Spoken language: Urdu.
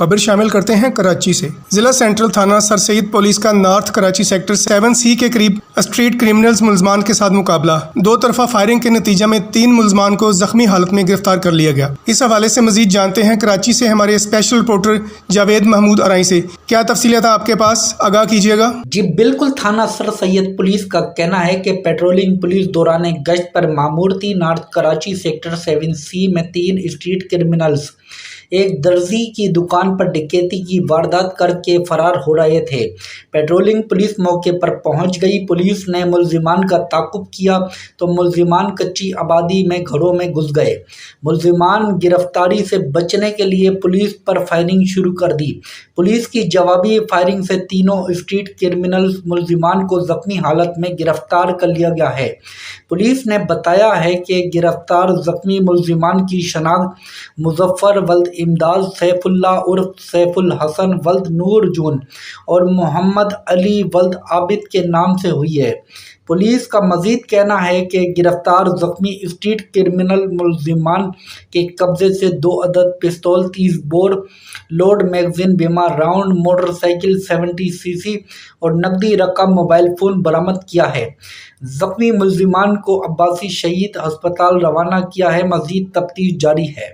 خبر شامل کرتے ہیں کراچی سے۔ ضلع سینٹرل تھانہ سر سید پولیس کا نارتھ کراچی سیکٹر 7C کے قریب اسٹریٹ کرمنلز ملزمان کے ساتھ مقابلہ، دو طرفہ فائرنگ کے نتیجہ میں 3 ملزمان کو زخمی حالت میں گرفتار کر لیا گیا۔ اس حوالے سے مزید جانتے ہیں کراچی سے ہمارے اسپیشل رپورٹر جاوید محمود ارائی سے۔ کیا تفصیلات آپ کے پاس، آگاہ کیجیے گا۔ جی بالکل، تھانہ سر سید پولیس کا کہنا ہے کہ پیٹرولنگ پولیس دوران گشت پر مامور تھی۔ نارتھ کراچی سیکٹر 7C میں 3 اسٹریٹ کرمنلز ایک درزی کی دکان پر ڈکیتی کی واردات کر کے فرار ہو رہے تھے۔ پیٹرولنگ پولیس موقع پر پہنچ گئی۔ پولیس نے ملزمان کا تعاقب کیا تو ملزمان کچی آبادی میں گھروں میں گھس گئے۔ ملزمان گرفتاری سے بچنے کے لیے پولیس پر فائرنگ شروع کر دی۔ پولیس کی جوابی فائرنگ سے تینوں اسٹریٹ کرمنلز ملزمان کو زخمی حالت میں گرفتار کر لیا گیا ہے۔ پولیس نے بتایا ہے کہ گرفتار زخمی ملزمان کی شناخت مظفر ولد امداد، سیف اللہ عرف سیف الحسن ولد نور جون اور محمد علی ولد عابد کے نام سے ہوئی ہے۔ پولیس کا مزید کہنا ہے کہ گرفتار زخمی اسٹریٹ کرمنل ملزمان کے قبضے سے 2 عدد پستول، 30 بور لوڈ میگزین، بیمہ راؤنڈ، موٹر سائیکل 70cc اور نقدی رقم موبائل فون برآمد کیا ہے۔ زخمی ملزمان کو عباسی شہید ہسپتال روانہ کیا ہے۔ مزید تفتیش جاری ہے۔